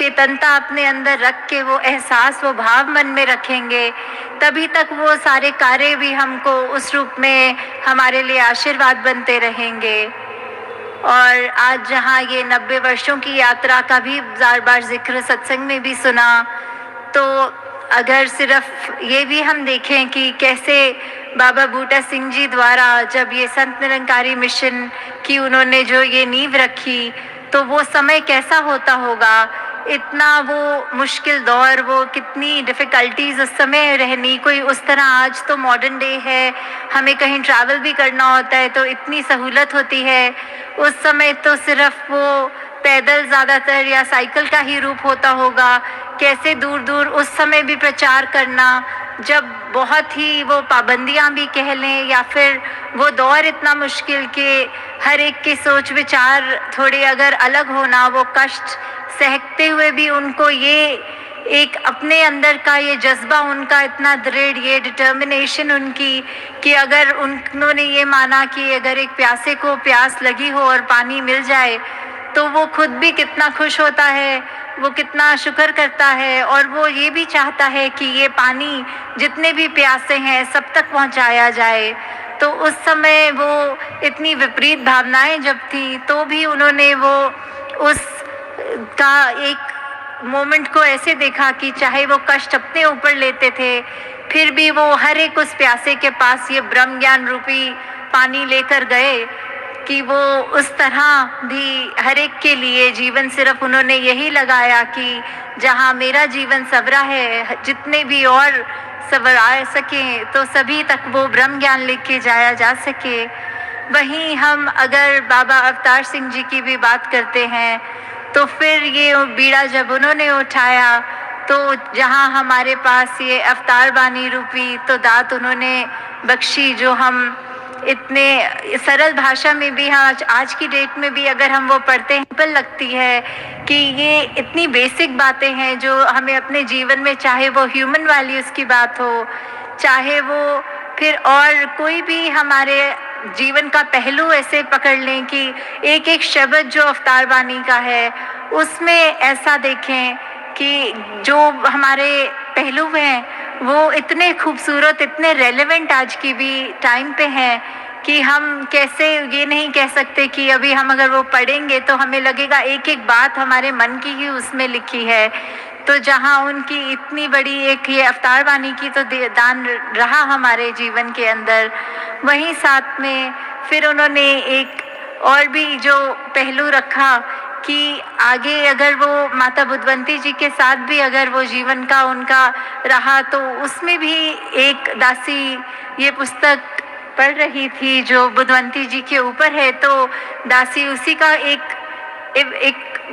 चेतनता अपने अंदर रख के वो एहसास, वो भाव मन में रखेंगे, तभी तक वो सारे कार्य भी हमको उस रूप में हमारे लिए आशीर्वाद बनते रहेंगे। और आज जहाँ ये 90 वर्षों की यात्रा का भी बार बार जिक्र सत्संग में भी सुना, तो अगर सिर्फ ये भी हम देखें कि कैसे बाबा बूटा सिंह जी द्वारा जब ये संत निरंकारी मिशन की उन्होंने जो ये नींव रखी, तो वो समय कैसा होता होगा, इतना वो मुश्किल दौर, वो कितनी डिफ़िकल्टीज उस समय रहनी। कोई उस तरह, आज तो मॉडर्न डे है, हमें कहीं ट्रैवल भी करना होता है तो इतनी सहूलत होती है। उस समय तो सिर्फ वो पैदल ज़्यादातर या साइकिल का ही रूप होता होगा। कैसे दूर दूर उस समय भी प्रचार करना, जब बहुत ही वो पाबंदियां भी कह लें, या फिर वो दौर इतना मुश्किल कि हर एक के सोच विचार थोड़े अगर अलग होना, वो कष्ट सहते हुए भी उनको ये एक अपने अंदर का ये जज्बा उनका इतना दृढ़, ये डिटर्मिनेशन उनकी, कि अगर उन्होंने ये माना कि अगर एक प्यासे को प्यास लगी हो और पानी मिल जाए तो वो खुद भी कितना खुश होता है, वो कितना शुक्र करता है, और वो ये भी चाहता है कि ये पानी जितने भी प्यासे हैं सब तक पहुंचाया जाए। तो उस समय वो इतनी विपरीत भावनाएं जब थी, तो भी उन्होंने वो उस का एक मोमेंट को ऐसे देखा कि चाहे वो कष्ट अपने ऊपर लेते थे, फिर भी वो हर एक उस प्यासे के पास ये ब्रह्म ज्ञान रूपी पानी लेकर गए, कि वो उस तरह भी हर एक के लिए जीवन सिर्फ उन्होंने यही लगाया कि जहाँ मेरा जीवन सबरा है, जितने भी और सबरा सके तो सभी तक वो ब्रह्म ज्ञान लेके जाया जा सके। वहीं हम अगर बाबा अवतार सिंह जी की भी बात करते हैं, तो फिर ये बीड़ा जब उन्होंने उठाया, तो जहाँ हमारे पास ये अवतार बानी रूपी तो दात उन्होंने बख्शी, जो हम इतने सरल भाषा में भी, आज की डेट में भी अगर हम वो पढ़ते हैं पर लगती है कि ये इतनी बेसिक बातें हैं जो हमें अपने जीवन में, चाहे वो ह्यूमन वैल्यूज़ की बात हो, चाहे वो फिर और कोई भी हमारे जीवन का पहलू ऐसे पकड़ लें कि एक एक शब्द जो अवतार बानी का है उसमें ऐसा देखें कि जो हमारे पहलू हैं वो इतने खूबसूरत, इतने रेलेवेंट आज की भी टाइम पे हैं कि हम कैसे ये नहीं कह सकते कि अभी हम अगर वो पढ़ेंगे तो हमें लगेगा एक एक बात हमारे मन की ही उसमें लिखी है। तो जहाँ उनकी इतनी बड़ी एक ये अवतार वाणी की तो दान रहा हमारे जीवन के अंदर, वहीं साथ में फिर उन्होंने एक और भी जो पहलू रखा कि आगे अगर वो माता बुद्धवंती जी के साथ भी अगर वो जीवन का उनका रहा, तो उसमें भी एक दासी ये पुस्तक पढ़ रही थी जो बुद्धवंती जी के ऊपर है, तो दासी उसी का एक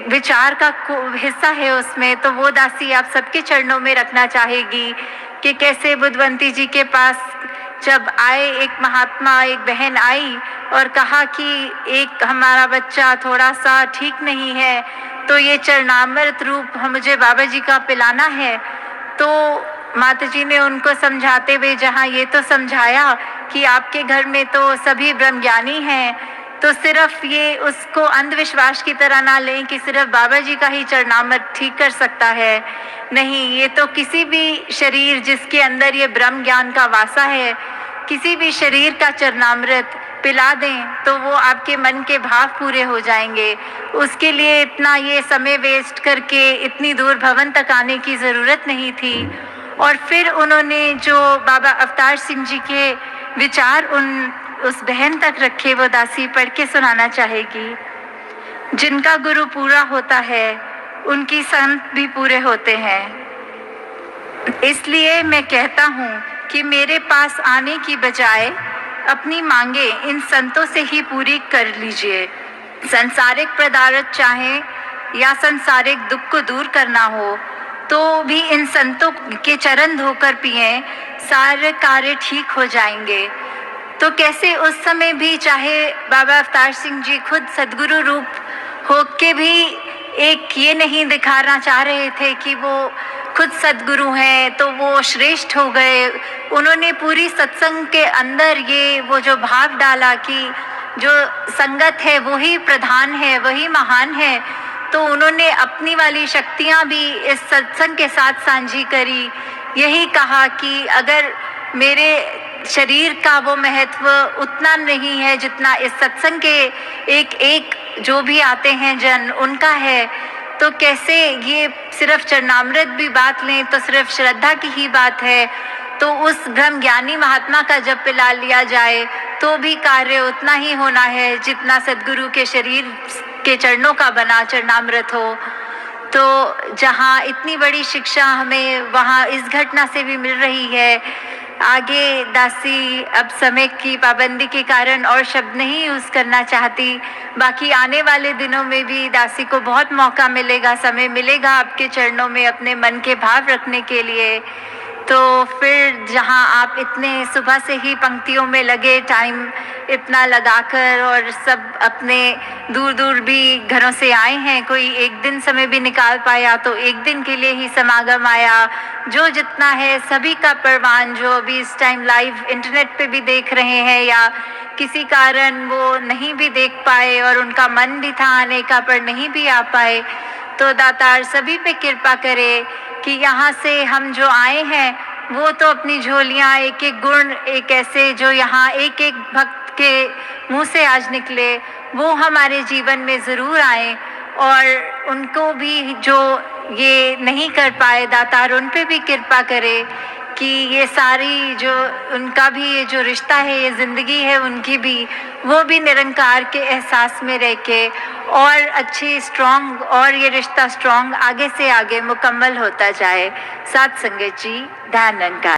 विचार का हिस्सा है उसमें। तो वो दासी आप सबके चरणों में रखना चाहेगी कि कैसे बुद्धवंती जी के पास जब आए, एक महात्मा, एक बहन आई और कहा कि एक हमारा बच्चा थोड़ा सा ठीक नहीं है, तो ये चरणामृत रूप मुझे बाबा जी का पिलाना है। तो माता जी ने उनको समझाते हुए जहाँ ये तो समझाया कि आपके घर में तो सभी ब्रह्मज्ञानी हैं, तो सिर्फ ये उसको अंधविश्वास की तरह ना लें कि सिर्फ बाबा जी का ही चरणामृत ठीक कर सकता है। नहीं, ये तो किसी भी शरीर जिसके अंदर ये ब्रह्म ज्ञान का वासा है, किसी भी शरीर का चरणामृत पिला दें तो वो आपके मन के भाव पूरे हो जाएंगे। उसके लिए इतना ये समय वेस्ट करके इतनी दूर भवन तक आने की ज़रूरत नहीं थी। और फिर उन्होंने जो बाबा अवतार सिंह जी के विचार उस बहन तक रखे, वो दासी पढ़ के सुनाना चाहेगी। जिनका गुरु पूरा होता है उनकी संत भी पूरे होते हैं। इसलिए मैं कहता हूँ कि मेरे पास आने की बजाय अपनी मांगे इन संतों से ही पूरी कर लीजिए। संसारिक पदार्थ चाहे या संसारिक दुख को दूर करना हो तो भी इन संतों के चरण धोकर पिए, सारे कार्य ठीक हो जाएंगे। तो कैसे उस समय भी चाहे बाबा अवतार सिंह जी खुद सद्गुरु रूप होके भी एक ये नहीं दिखाना चाह रहे थे कि वो खुद सद्गुरु हैं तो वो श्रेष्ठ हो गए। उन्होंने पूरी सत्संग के अंदर ये वो जो भाव डाला कि जो संगत है वही प्रधान है, वही महान है। तो उन्होंने अपनी वाली शक्तियाँ भी इस सत्संग के साथ साझी करी। यही कहा कि अगर मेरे शरीर का वो महत्व उतना नहीं है जितना इस सत्संग के एक एक जो भी आते हैं जन उनका है, तो कैसे ये सिर्फ चरणामृत भी बात लें तो सिर्फ श्रद्धा की ही बात है, तो उस ब्रह्म ज्ञानी महात्मा का जब पिला लिया जाए तो भी कार्य उतना ही होना है जितना सद्गुरु के शरीर के चरणों का बना चरणामृत हो। तो जहाँ इतनी बड़ी शिक्षा हमें वहाँ इस घटना से भी मिल रही है। आगे दासी अब समय की पाबंदी के कारण और शब्द नहीं यूज़ करना चाहती, बाकी आने वाले दिनों में भी दासी को बहुत मौका मिलेगा, समय मिलेगा आपके चरणों में अपने मन के भाव रखने के लिए। तो फिर जहाँ आप इतने सुबह से ही पंक्तियों में लगे, टाइम इतना लगाकर, और सब अपने दूर दूर भी घरों से आए हैं, कोई एक दिन समय भी निकाल पाया तो एक दिन के लिए ही समागम आया। जो जितना है सभी का परवान, जो अभी इस टाइम लाइव इंटरनेट पे भी देख रहे हैं या किसी कारण वो नहीं भी देख पाए और उनका मन भी था आने का पर नहीं भी आ पाए, तो दातार सभी पे कृपा करे कि यहाँ से हम जो आए हैं वो तो अपनी झोलियाँ एक एक गुण एक ऐसे जो यहाँ एक एक भक्त के मुंह से आज निकले वो हमारे जीवन में ज़रूर आए, और उनको भी जो ये नहीं कर पाए दातार उन पे भी कृपा करे कि ये सारी जो उनका भी ये जो रिश्ता है, ये ज़िंदगी है उनकी भी, वो भी निरंकार के एहसास में रह के और अच्छी स्ट्रॉन्ग, और ये रिश्ता स्ट्रॉन्ग आगे से आगे मुकम्मल होता जाए। साथ संगत जी, ध्यान निरंकार।